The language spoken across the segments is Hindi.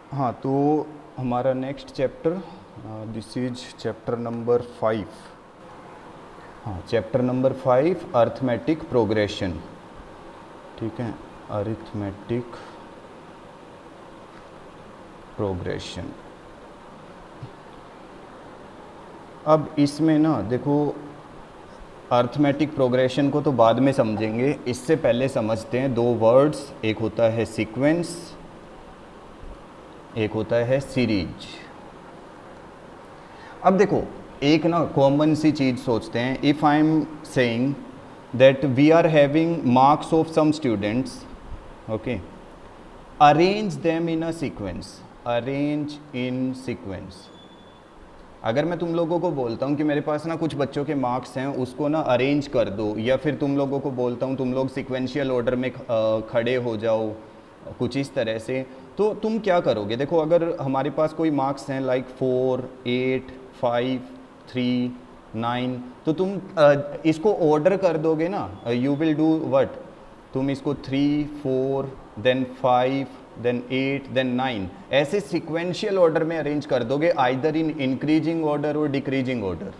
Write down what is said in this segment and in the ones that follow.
हाँ, तो हमारा next chapter, this is chapter number 5। हाँ, चैप्टर नंबर 5 अर्थमेटिक प्रोग्रेशन। ठीक है, अरिथमेटिक प्रोग्रेशन। अब इसमें ना देखो, अर्थमेटिक प्रोग्रेशन को तो बाद में समझेंगे, इससे पहले समझते हैं दो वर्ड्स। एक होता है सीक्वेंस, एक होता है सीरीज। अब देखो, एक ना कॉमन सी चीज़ सोचते हैं। If I am saying that we are having marks of some students, okay, arrange them in a sequence, arrange in sequence. अगर मैं तुम लोगों को बोलता हूँ कि मेरे पास ना कुछ बच्चों के मार्क्स हैं, उसको ना अरेंज कर दो, या फिर तुम लोगों को बोलता हूँ तुम लोग सिक्वेंशियल ऑर्डर में खड़े हो जाओ, कुछ इस तरह से, तो तुम क्या करोगे? देखो, अगर हमारे पास कोई मार्क्स हैं लाइक 4, 8, 5, 3, 9, तो तुम इसको ऑर्डर कर दोगे ना। You will do what? तुम इसको 3, 4, देन 5, देन 8, देन 9, ऐसे सिक्वेंशियल ऑर्डर में अरेंज कर दोगे, आइदर इन इंक्रीजिंग ऑर्डर और डिक्रीजिंग ऑर्डर,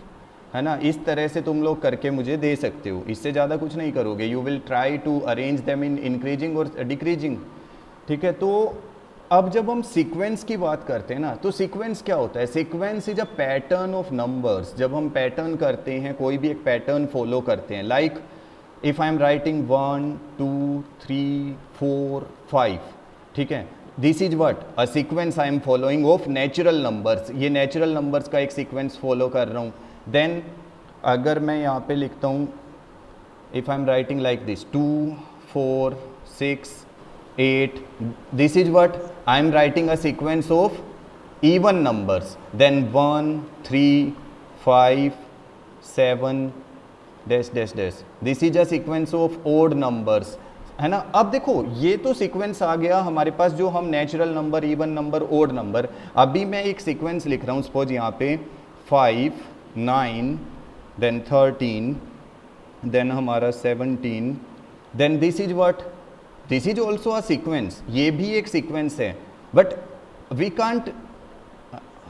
है ना। इस तरह से तुम लोग करके मुझे दे सकते हो, इससे ज़्यादा कुछ नहीं करोगे। You will try to arrange them in increasing और डिक्रीजिंग। ठीक है, तो अब जब हम सीक्वेंस की बात करते हैं ना, तो सीक्वेंस क्या होता है? Sequence is a pattern of numbers. जब हम पैटर्न करते हैं, कोई भी एक पैटर्न फॉलो करते हैं, like if I am writing 1, 2, 3, 4, 5, ठीक है, this is what? A sequence I am following of natural numbers. ये नेचुरल नंबर्स का एक सीक्वेंस फॉलो कर रहा हूँ। देन अगर मैं यहाँ पे लिखता हूँ, if I'm writing like this 2, 4, 6, 8, this is what I'm writing a sequence of even numbers, then 1, 3, 5, 7 dash dash dash, this is a sequence of odd numbers, है ना। अब देखो, ये तो सीक्वेंस आ गया हमारे पास, जो हम natural number, even number, odd number. अभी मैं एक सीक्वेंस लिख रहा हूँ, सपोज यहाँ पे 5, 9, देन 13, देन हमारा 17, then this is what? This is also a sequence. ये भी एक सीक्वेंस है, बट वी कांट,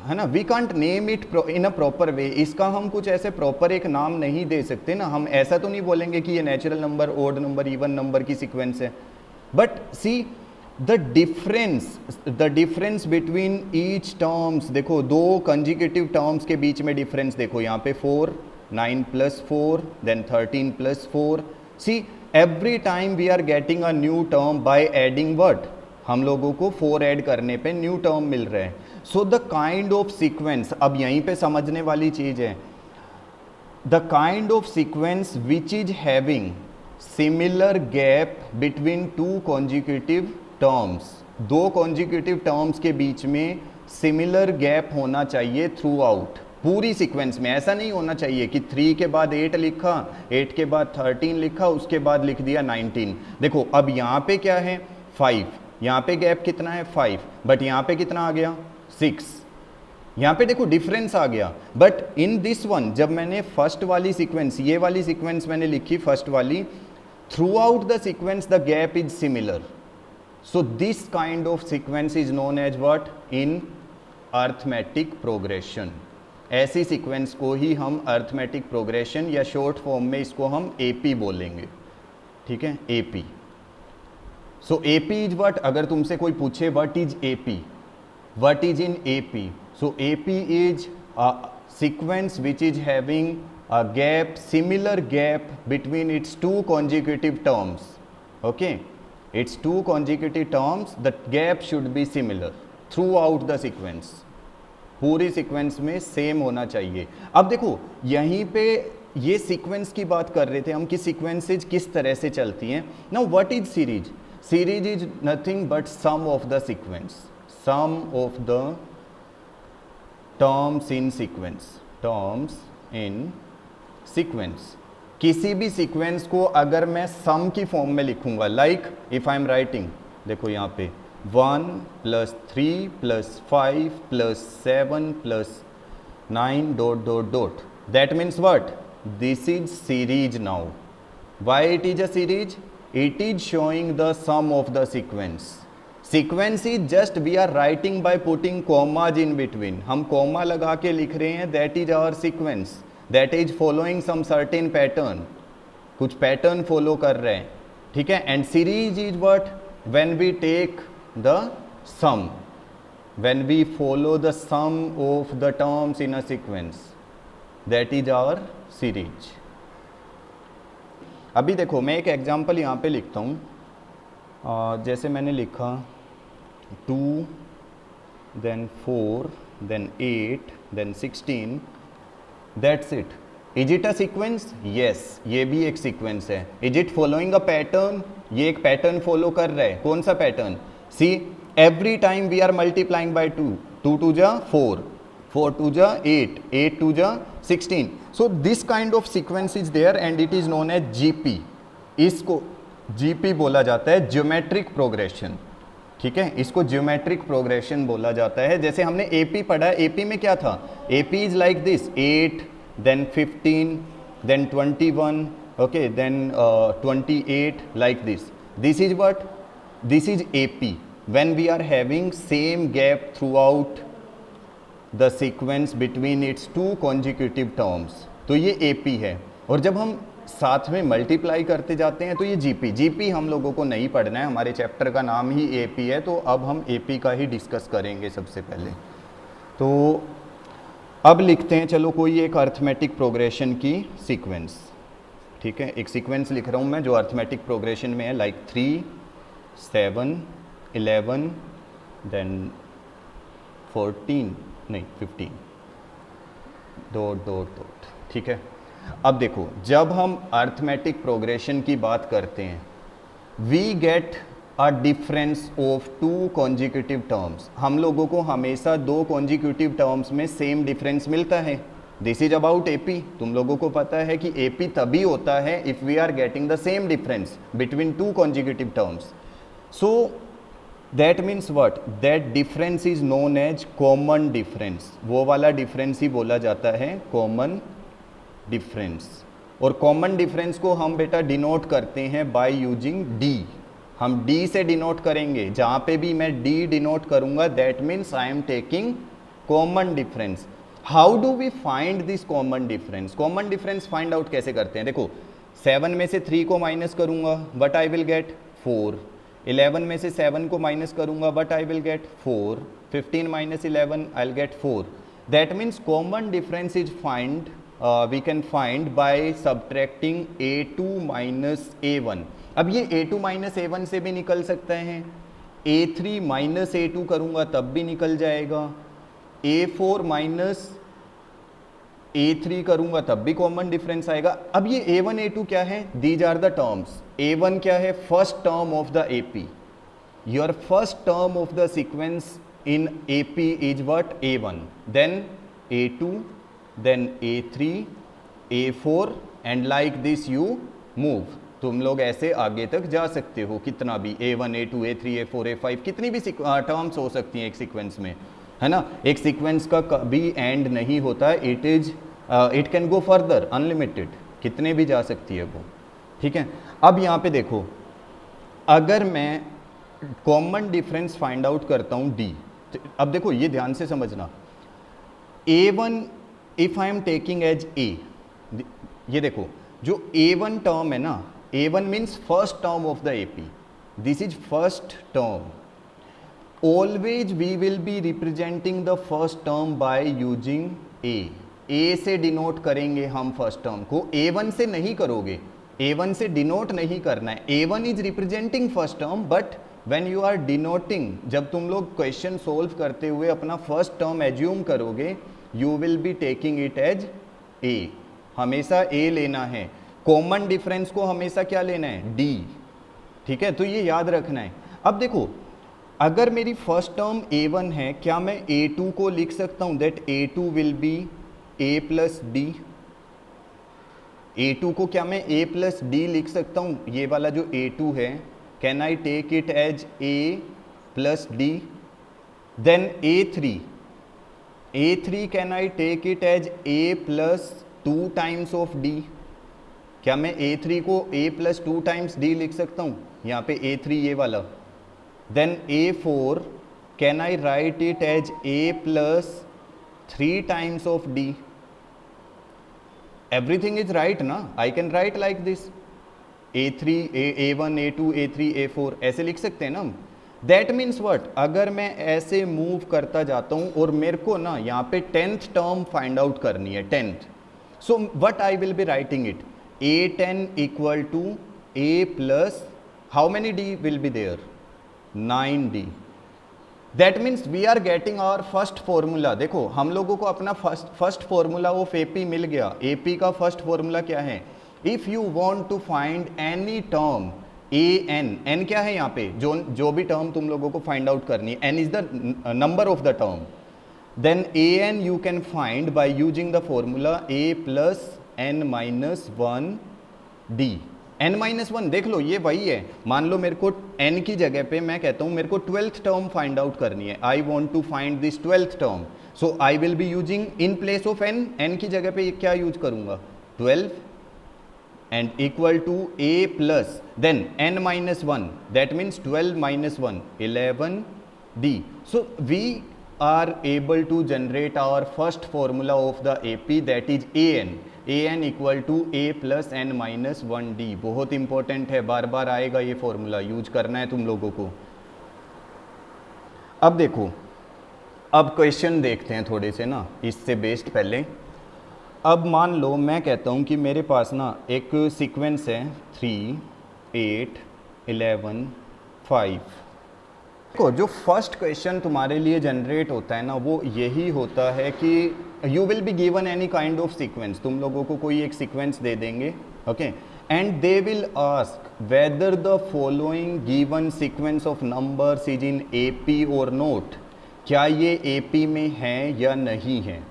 है ना, we can't name it in a proper way. इसका हम कुछ ऐसे प्रॉपर एक नाम नहीं दे सकते ना। हम ऐसा तो नहीं बोलेंगे कि ये natural number, odd number, even number की सीक्वेंस है। But see the difference between each terms, देखो दो कंजिक्यूटिव टर्म्स के बीच में डिफरेंस देखो, यहाँ पे 4, 9 + 4, then 13 + 4। See, every time we are getting a new term by adding what? हम लोगों को 4 ऐड करने पे न्यू टर्म मिल रहा है। So the kind of sequence, अब यहीं पे समझने वाली चीज है, the kind of sequence which is having similar gap between two consecutive terms. दो कॉन्जिक्यूटिव टर्म्स के बीच में सिमिलर गैप होना चाहिए थ्रू आउट पूरी सीक्वेंस में। ऐसा नहीं होना चाहिए कि 3 के बाद 8 लिखा, 8 के बाद 13 लिखा, उसके बाद लिख दिया 19। देखो, अब यहाँ पे क्या है? 5, यहाँ पे गैप कितना है? 5, बट यहाँ पे कितना आ गया? 6। यहाँ पे देखो डिफरेंस आ गया। बट इन दिस वन, जब मैंने फर्स्ट वाली सीक्वेंस, ये वाली सीक्वेंस मैंने लिखी फर्स्ट वाली, throughout the sequence the gap is similar. So this kind of sequence is known as what? In arithmetic progression. ऐसी सीक्वेंस को ही हम अर्थमेटिक प्रोग्रेशन, या शॉर्ट फॉर्म में इसको हम एपी बोलेंगे। ठीक है, AP. So AP is what? अगर तुमसे कोई पूछे what is AP, what is in AP, so AP is a sequence which is having a gap, similar gap between its two consecutive terms. Okay, its two consecutive terms, the gap should be similar throughout the sequence. पूरी सीक्वेंस में सेम होना चाहिए। अब देखो, यहीं पे ये सीक्वेंस की बात कर रहे थे हम कि सीक्वेंसेज किस तरह से चलती हैं। Now what is series? Series is nothing but sum of the sequence, sum of the terms in sequence, terms in sequence. किसी भी सीक्वेंस को अगर मैं सम की फॉर्म में लिखूंगा, like if I am writing, देखो यहाँ पे 1 + 3 + 5 + 7 + 9 ... that means what? This is series now. Why it is a series? It is showing the sum of the sequence. Sequence is just we are writing by putting commas in between, हम कॉमा लगा के लिख रहे हैं, that is our sequence, that is following some certain pattern, कुछ पैटर्न फॉलो कर रहे हैं, ठीक है। And series is what, when we take the sum, when we follow the sum of the terms in a sequence, that is our series. अभी देखो मैं एक एग्जांपल यहाँ पे लिखता हूँ, जैसे मैंने लिखा 2 then 4 then 8 then 16, that's it. Is it a sequence? Yes, ये भी एक सीक्वेंस है. Is it following a pattern? ये एक पैटर्न फॉलो कर रहा है. कौन सा pattern? See, every time we are multiplying by 2, 2 2 जा 4, 4 2 जा 8, 8 2 जा 16. So this kind of sequence is there and it is known as GP. इसको GP बोला जाता है, ज्योमेट्रिक प्रोग्रेशन, ठीक है, इसको ज्योमेट्रिक प्रोग्रेशन बोला जाता है. जैसे हमने AP पढ़ा, AP में क्या था? AP is like this, 8 then 15 then 21, okay, then 28, like this. This is what? This is AP. When we are having same gap throughout the sequence between its two consecutive terms, तो ये AP है. और जब हम साथ में मल्टीप्लाई करते जाते हैं तो ये GP. GP हम लोगों को नहीं पढ़ना है, हमारे चैप्टर का नाम ही AP है, तो अब हम AP का ही डिस्कस करेंगे सबसे पहले. तो अब लिखते हैं, चलो कोई एक अर्थमेटिक प्रोग्रेशन की सीक्वेंस, ठीक है, एक सीक्वेंस लिख रहा हूँ मैं जो अर्थमेटिक प्रोग्रेशन में है, लाइक 3 7 11 देन 14 नहीं 15 डॉट डॉट डॉट, ठीक है. अब देखो, जब हम अर्थमेटिक प्रोग्रेशन की बात करते हैं, we get a difference of 2 consecutive terms. हम लोगों को हमेशा 2 कॉन्जिक्यूटिव टर्म्स में सेम डिफरेंस मिलता है. This is about AP. तुम लोगों को पता है कि AP तभी होता है if we are getting the same difference between 2 consecutive terms. So that means what? That difference is known as common difference. वो वाला डिफरेंस ही बोला जाता है कॉमन डिफरेंस. और कॉमन डिफरेंस को हम बेटा डिनोट करते हैं बाय यूजिंग D. हम D से डिनोट करेंगे. जहाँ पे भी मैं D डिनोट करूँगा, that means I am taking common difference. How do we find this common difference? Common difference find out कैसे करते हैं? देखो, 7 में से 3 को माइनस करूँगा, बट आई विल गेट 4. 11 में से 7 को माइनस करूँगा, but I will get 4. 15 minus 11 I will get 4. That means common difference is find we can find by subtracting A2 minus A1. अब ये A2 minus A1 से भी निकल सकता है, A3 minus A2 करूँगा तब भी निकल जाएगा, A4 minus A3 करूँगा तब भी कॉमन डिफरेंस आएगा. अब ये A1 A2 क्या है? These are the terms. A1 क्या है? First term of the AP. Your first term of the sequence in AP is what? A1. Then A2, then A3, A4 and like this you move. तुम लोग ऐसे आगे तक जा सकते हो, कितना भी, A1 A2 A3 A4 A5, कितनी भी टर्म्स हो सकती हैं एक सीक्वेंस में, है ना. एक सीक्वेंस का कभी एंड नहीं होता है. It can go further, unlimited, कितने भी जा सकती है वो, ठीक है. अब यहाँ पे देखो, अगर मैं कॉमन डिफरेंस फाइंड आउट करता हूँ D, अब देखो ये ध्यान से समझना, A1 if I am taking as A, ये देखो जो A1 टर्म है ना, A1 means first term of the AP. This is first term. Always we will be representing the first term by using A से डिनोट करेंगे हम फर्स्ट टर्म को, A1 से नहीं करोगे, A1 से डिनोट नहीं करना है. A1 is representing first term, but when you are denoting, जब तुम लोग क्वेश्चन सोल्व करते हुए अपना फर्स्ट टर्म एज्यूम करोगे, you will be taking it as A. हमेशा A लेना है. कॉमन डिफरेंस को हमेशा क्या लेना है? D, ठीक है. तो ये याद रखना है. अब देखो, अगर मेरी फर्स्ट टर्म A1 है, क्या मैं A2 को लिख सकता हूँ? That A2 will be A plus D. A2 को क्या मैं A प्लस D लिख सकता हूँ? ये वाला जो A2 है, can I take it as A plus D? Then A3 can I take it as A plus 2 times of D? क्या मैं A3 को A प्लस 2 टाइम्स D लिख सकता हूँ? यहाँ पे A3 ये वाला, then A4, can I write it as A plus 3 times of D? Everything is right ना, I can write like this, A3, A1, A2, A3, A4 ऐसे लिख सकते हैं ना हम. दैट मीन्स वट, अगर मैं ऐसे मूव करता जाता हूँ और मेरे को ना यहाँ पे 10th टर्म फाइंड आउट करनी है, 10th. So what I will be writing it, A10 equal to A plus how many D will be there, 9D. That means we are getting our first formula. देखो हम लोगों को अपना फर्स्ट फॉर्मूला ऑफ AP मिल गया. AP का फर्स्ट फॉर्मूला क्या है, if you want to find any term N क्या है यहाँ पे, जो भी टर्म तुम लोगों को फाइंड आउट करनी है, N is the number of the term, then N you can find by using the formula A plus N minus one D. N minus one देख लो ये वही है. मान लो मेरे को एन की जगह पे मैं कहता हूँ मेरे को 12th टर्म फाइंड आउट करनी है, I want to find this 12th term, so I will be using in place of N की जगह पे क्या यूज करूंगा, 12 and equal to A plus then n minus 1, that means 12 minus 1, 11D. So we are able to generate our first formula of the AP, that is an equal to A plus n minus 1D. बहुत इंपॉर्टेंट है, बार बार आएगा ये फॉर्मूला, यूज करना है तुम लोगों को. अब देखो, अब क्वेश्चन देखते हैं थोड़े से ना इससे बेस्ड. पहले अब मान लो मैं कहता हूँ कि मेरे पास ना एक सीक्वेंस है 3, 8, 11, 5. देखो जो फर्स्ट क्वेश्चन तुम्हारे लिए जनरेट होता है ना वो यही होता है कि you will be given any kind of sequence. तुम लोगों को कोई एक सीक्वेंस दे देंगे, okay, and they will ask whether the following given sequence of numbers is in AP और नोट. क्या ये AP में है या नहीं है.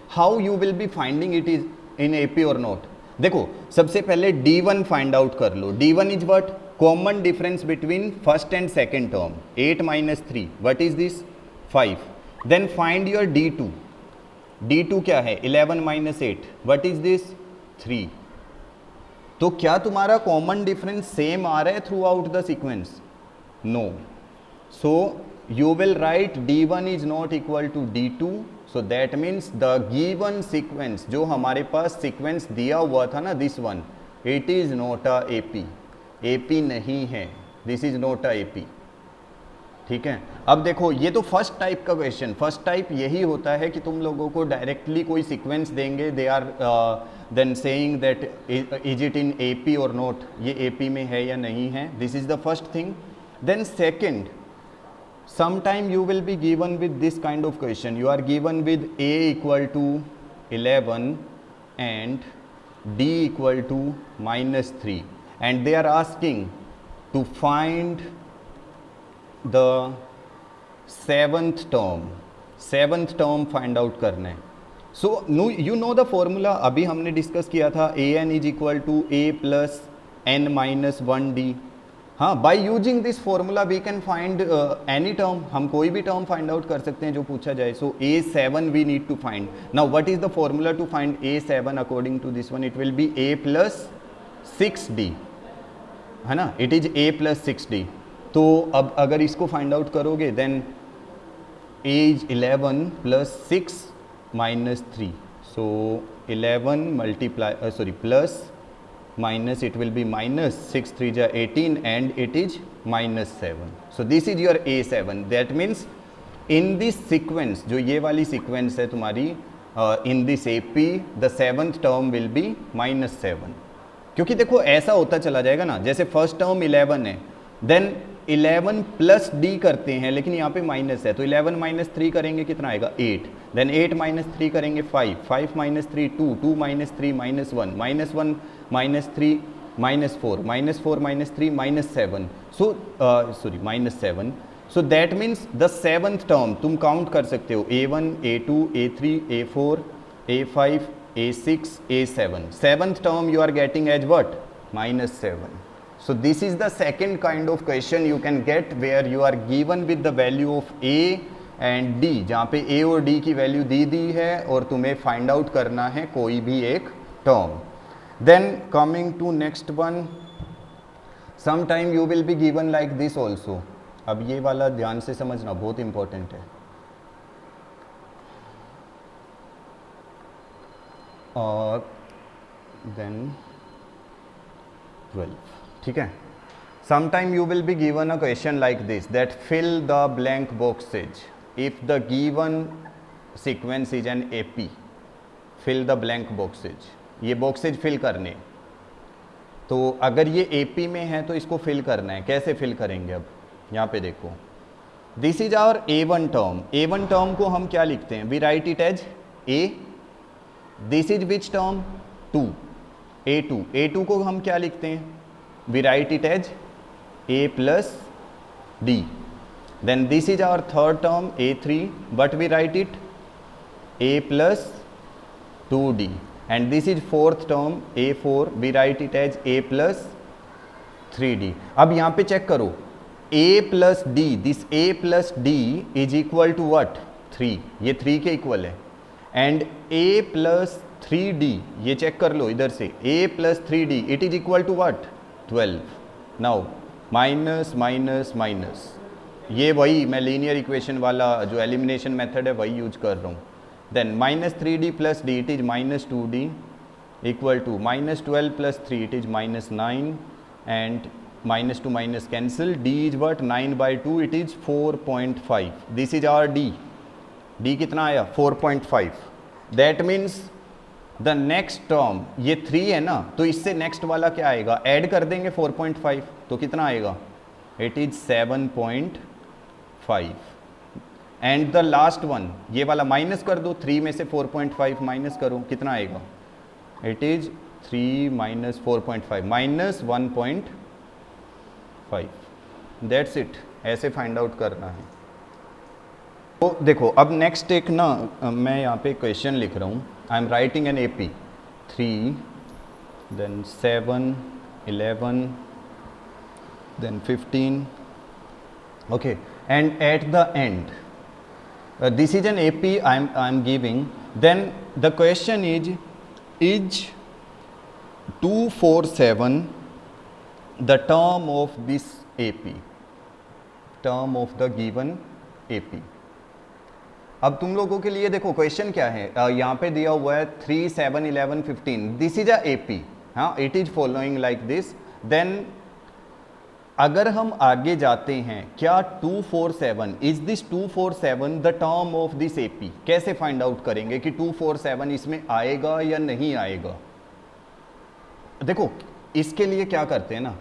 How you will be finding it is in AP और नोट. देखो सबसे पहले D1 फाइंड आउट कर लो. D1 is what, common difference between first and second term, 8 minus 3, what is this, 5. Then find your D2. D2 क्या है, 11 माइनस 8, व्हाट इज दिस, 3. तो क्या तुम्हारा कॉमन डिफरेंस सेम आ रहा है throughout the sequence, no. So you will write D1 is not equal to D2. So that means the given sequence, जो हमारे पास sequence दिया हुआ था ना, this one, it is not a AP. AP नहीं है, this is not a AP. ठीक है. अब देखो ये तो फर्स्ट टाइप का क्वेश्चन. फर्स्ट टाइप यही होता है कि तुम लोगों को डायरेक्टली कोई सीक्वेंस देंगे, they are then saying that is it in AP और नॉट, ये AP में है या नहीं है. This is the first thing. Then second, sometime you will be given with this kind of question. You are given with A equal to 11 and D equal to minus 3 and they are asking to find the seventh term find out करना है. So you know the formula, अभी हमने डिस्कस किया था, an is equal to A plus n minus 1D. हाँ, by using this formula we can find any term. हम कोई भी टर्म फाइंड आउट कर सकते हैं जो पूछा जाए. So A7 we need to find. Now what is the formula to find A7 according to this one, it will be A plus 6D, है ना, it is A plus 6D. तो अब अगर इसको फाइंड आउट करोगे then A is 11 plus 6 minus 3. So 11 multiply plus minus, it will be minus 6 3 ja 18 and it is minus 7. So this is your A7. That means in this sequence, जो ये वाली sequence है तुम्हारी, in this AP the seventh term will be minus 7. क्योंकि देखो ऐसा होता चला जाएगा ना, जैसे फर्स्ट टर्म 11 है, देन 11 प्लस D करते हैं, लेकिन यहाँ पे माइनस है, तो 11 माइनस 3 करेंगे कितना आएगा, 8. देन 8 माइनस 3 करेंगे 5, 5 minus 3 2, 2 minus 3 minus 1, minus 1 minus 3 minus 4, minus 4 minus 3 minus 7. So sorry minus 7. So that means the seventh term तुम काउंट कर सकते हो, A1, A2, A3, A4, A5, A6, A7. Seventh term you are getting as what, minus 7. So this is the second kind of question you can get where you are given with the value of A and D, जहाँ पे A और D की वैल्यू दी है और तुम्हें फाइंड आउट करना है कोई भी एक term. Then coming to next one, sometime you will be given like this also, अब ये वाला ध्यान से समझना, बहुत इंपॉर्टेंट है। और देन 12, ठीक है। Sometime you will be given a question like this, that fill the blank boxes if the given sequence is an AP, fill the blank boxes। ये boxes fill करने, तो अगर ये AP में है तो इसको fill करना है। कैसे fill करेंगे? अब यहाँ पे देखो, this is our A1 term। A1 term को हम क्या लिखते हैं? We write it as A। This is which term? 2, A2। A2 को हम क्या लिखते हैं? We write it as A plus D। Then this is our third term A3, but we write it A plus 2D। And this is fourth term A4, we write it as A plus 3D। अब यहाँ पे चेक करो, A plus D, this A plus D is equal to what? 3। ये 3 के इक्वल है। And A plus 3D, ये चेक कर लो इधर से, A plus 3D, it is equal to what? 12। Now minus minus minus, ये वही मैं लीनियर इक्वेशन वाला जो एलिमिनेशन मेथड है वही यूज कर रहा हूँ। Then -3D plus D, it is -2D equal to -12 plus 3, it is -9 and -2 minus cancel, D is what 9/2, it is 4.5। This is our D। D कितना आया? 4.5। That means the next term, ये 3 है ना, तो इससे नेक्स्ट वाला क्या आएगा? ऐड कर देंगे 4.5, तो कितना आएगा? It is 7.5। And the last one, ये वाला माइनस कर दो, 3 में से 4.5 माइनस करो, कितना आएगा? It is 3 minus 4.5 minus 1.5। That's it. ऐसे फाइंड आउट करना है। तो देखो अब नेक्स्ट एक ना, मैं यहाँ पे क्वेश्चन लिख रहा हूँ। I am writing an AP 3, then 7, 11, then 15, okay, and at the end this is an AP I'm giving, then the question is 247 the term of this AP, term of the given AP। अब तुम लोगों के लिए देखो क्वेश्चन क्या है, यहाँ पे दिया हुआ है 3, 7, 11, 15, दिस इज अ AP। हाँ, it is following like this. देन अगर हम आगे जाते हैं, क्या 247, is this 247 the term of this AP? कैसे फाइंड आउट करेंगे कि 247 इसमें आएगा या नहीं आएगा? देखो इसके लिए क्या करते हैं ना,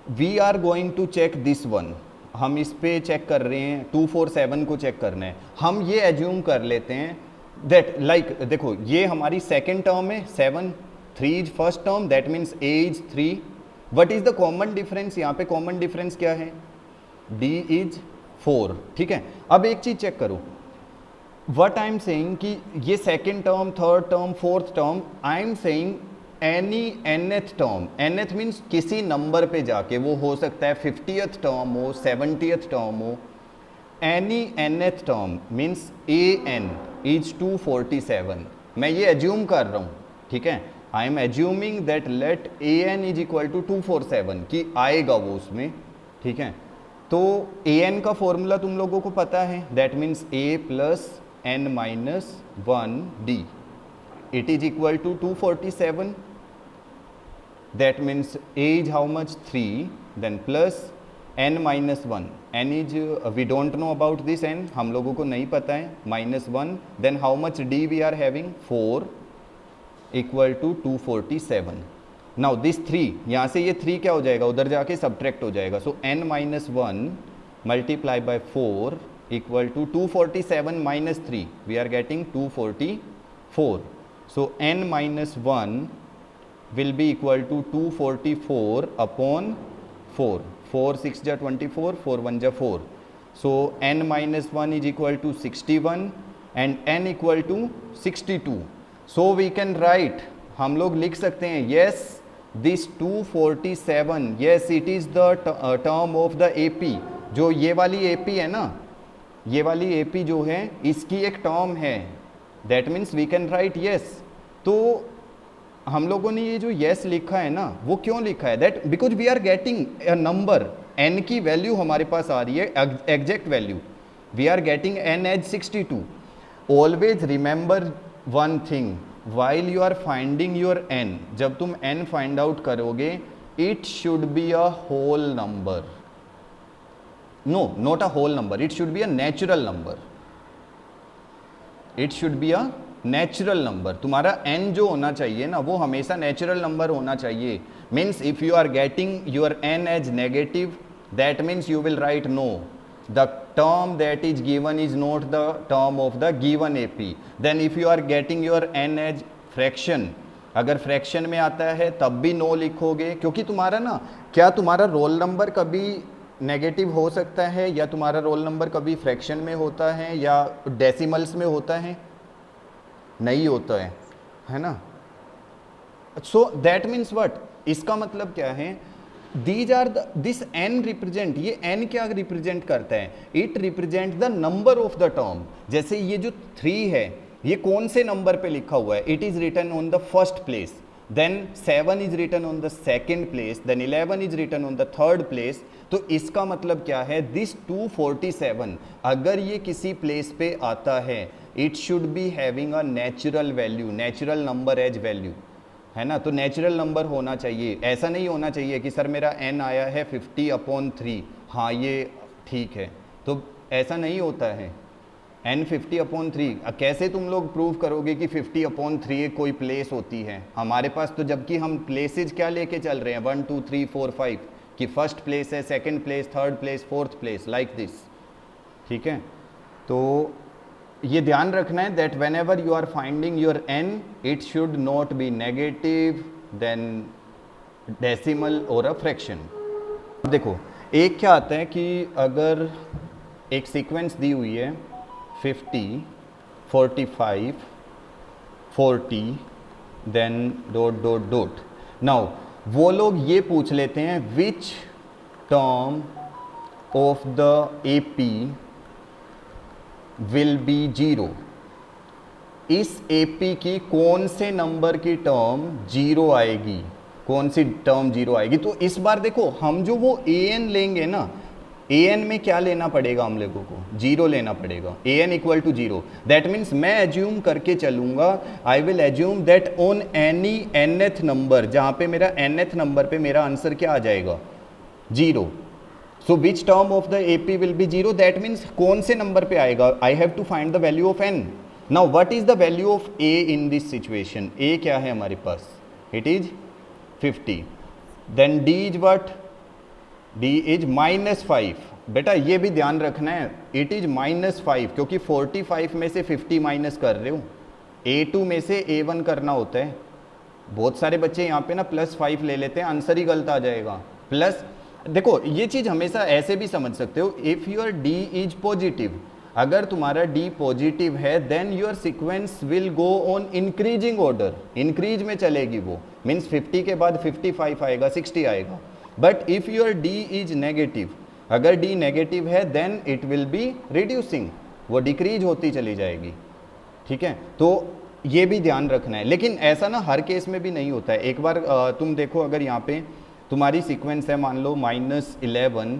we are going to check this one. हम इस पे चेक कर रहे हैं, 247 को चेक करना है। हम ये एज्यूम कर लेते हैं दैट देखो ये हमारी सेकेंड टर्म है 7, 3 is first term, that means A is 3। What is the common difference? यहाँ पे कॉमन डिफरेंस क्या है? D is 4। ठीक है, अब एक चीज चेक करो, वट आई एम सेइंग कि ये second term, third term, fourth term, I am saying any nth term, nth means किसी नंबर पे जाके, वो हो सकता है 50th टर्म हो, 70th टर्म हो, any nth term means an is 247। मैं ये एज्यूम कर रहा हूँ, ठीक है, I am assuming that let an is equal to 247 कि आएगा वो उसमें। ठीक है, तो an का फॉर्मूला तुम लोगों को पता है, that means a plus n minus 1d, it is equal to 247। that means A is how much? 3, then plus n minus 1, n is we don't know about this n, हम लोगों को नहीं पता है, minus 1, then how much D we are having? 4 equal to 247। now this 3, यहाँ से ये 3 क्या हो जाएगा? उधर जाके subtract हो जाएगा, so n minus 1 multiply by 4 equal to 247 minus 3, we are getting 244, so n minus 1 will be equal to 244 upon 4, 4 6 ja 24, 4 1 ja 4, so n minus 1 is equal to 61 and n equal to 62, so we can write, हम लोग लिख सकते हैं, yes this 247, yes it is the term of the AP। जो ये वाली AP है ना, ये वाली AP जो है इसकी एक टर्म है, that means we can write yes। तो हम लोगों ने ये जो yes लिखा है ना, वो क्यों लिखा है? That because we are getting a number, n की वैल्यू हमारे पास आ रही है exact value, we are getting n as 62. Always remember one thing, while you are finding your n, जब तुम n फाइंड आउट करोगे, it should be a whole number. No, not a whole number, it should be a natural number. It should be a natural number. तुम्हारा n जो होना चाहिए ना, वो हमेशा नेचुरल नंबर होना चाहिए. Means if you are getting your n as negative, that means you will write no, the term that is given is not the term of the given AP. then if you are getting your n as fraction, अगर फ्रैक्शन में आता है तब भी नो लिखोगे, क्योंकि तुम्हारा ना, क्या तुम्हारा रोल नंबर कभी नेगेटिव हो सकता है, या तुम्हारा रोल नंबर कभी फ्रैक्शन में होता है या डेसिमल्स में होता है? नहीं होता है ना. सो दैट मीन्स व्हाट, इसका मतलब क्या है, these are this n represent, ये n क्या रिप्रेजेंट करता है, it represent the number of the term. जैसे ये जो 3 है, ये कौन से नंबर पे लिखा हुआ है, it is written on the first place, then 7 is written on the second place, then 11 is written on the third place. तो इसका मतलब क्या है, दिस 247 अगर ये किसी प्लेस पे आता है, it should be having a natural value, natural number as value, है ना. तो नेचुरल नंबर होना चाहिए. ऐसा नहीं होना चाहिए कि सर मेरा n आया है 50/3, हाँ ये ठीक है, तो ऐसा नहीं होता है. n 50/3 कैसे तुम लोग प्रूव करोगे कि 50/3 कोई प्लेस होती है हमारे पास? तो जबकि हम प्लेसेज क्या लेके चल रहे हैं, 1 2 3 4 5, कि फर्स्ट प्लेस है, second place, third place, fourth place, like this. ठीक है, तो ये ध्यान रखना है that whenever you are finding your n, it should not be negative, then decimal और अ फ्रैक्शन. देखो एक क्या आता है कि अगर एक सीक्वेंस दी हुई है 50, 45, 40, then dot dot dot. Now वो लोग ये पूछ लेते हैं which term of the AP will be 0. इस AP की कौन से नंबर की टर्म 0 आएगी, कौन सी टर्म 0 आएगी? तो इस बार देखो हम जो वो an लेंगे ना, an में क्या लेना पड़ेगा हम लोगों को, 0 लेना पड़ेगा. an equal to 0, that means मैं एज्यूम करके चलूंगा, I will assume that on any nth number, जहां पे मेरा nth नंबर पे मेरा आंसर क्या आ जाएगा, 0. So which term of the AP will be 0? That means कौन से नंबर पे आएगा? I have to find the value of n. Now what is the value of A in this situation? A क्या है हमारे पास? It is 50. Then D is what? D is -5. बेटा ये भी ध्यान रखना है, it is -5, क्योंकि 45 में से 50 माइनस कर रहे हो. A2 में से A1 करना होता है. बहुत सारे बच्चे यहाँ पे ना +5 ले लेते हैं, आंसर ही गलत आ जाएगा. प्लस देखो ये चीज़ हमेशा ऐसे भी समझ सकते हो, if your D is positive, अगर तुम्हारा D पॉजिटिव है, then your sequence will go on increasing order, increase में चलेगी वो. मीन्स 50 के बाद 55 आएगा, 60 आएगा. But if your D is negative, अगर D नेगेटिव है, then it will be reducing, वो डिक्रीज होती चली जाएगी. ठीक है, तो ये भी ध्यान रखना है. लेकिन ऐसा ना हर केस में भी नहीं होता है. एक बार तुम देखो, अगर यहाँ पे तुम्हारी सीक्वेंस है, मान लो -11,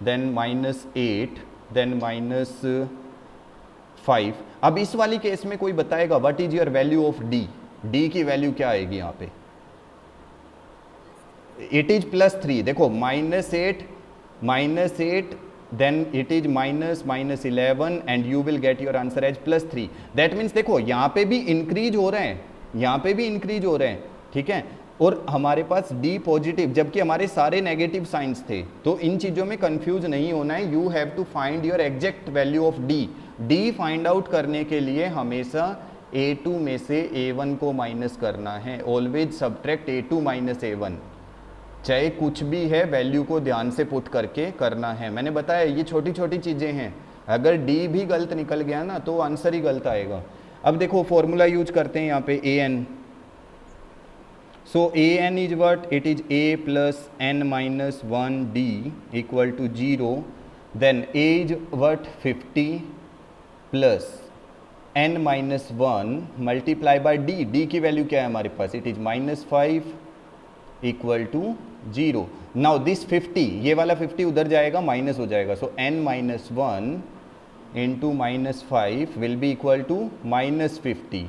देन -8, देन -5. अब इस वाली केस में कोई बताएगा what is your value of D? D की वैल्यू क्या आएगी यहाँ पे? It is +3. देखो -8, then it is -11 and you will get your answer as +3. That means देखो यहाँ पे भी इंक्रीज हो रहे हैं, यहाँ पे भी इंक्रीज हो रहे हैं. ठीक है, और हमारे पास D पॉजिटिव, जबकि हमारे सारे नेगेटिव साइंस थे. तो इन चीज़ों में कंफ्यूज नहीं होना है. You have to find your exact value of D. D find out करने के लिए हमेशा A2 में से A1 को माइनस करना है. ऑलवेज सब्ट्रैक्ट A2 - A1, चाहे कुछ भी है, वैल्यू को ध्यान से पुट करके करना है. मैंने बताया ये छोटी छोटी चीज़ें हैं. अगर D भी गलत निकल गया ना, तो आंसर ही गलत आएगा. अब देखो फॉर्मूला यूज करते हैं यहाँ पे an. So an is what? It is a plus n minus 1 D equal to 0. Then a is what? 50 plus n minus 1 multiply by D. D की वैल्यू क्या है हमारे पास? It is -5 equal to 0. Now this 50, ये वाला 50 उधर जाएगा, माइनस हो जाएगा, सो n minus 1 into minus 5 will be equal to minus 50.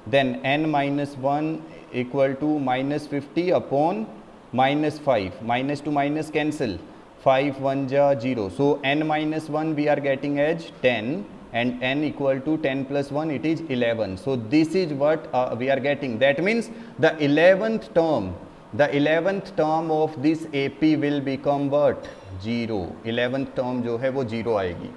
Then n minus 1 equal to minus 50 upon minus 5. Minus to minus cancel. 5 1 ja 0. So n minus 1 we are getting as 10 and n equal to 10 plus 1, it is 11. So this is what we are getting. That means the 11th term of this AP will become what? 0. 11th term जो है वो 0 आएगी.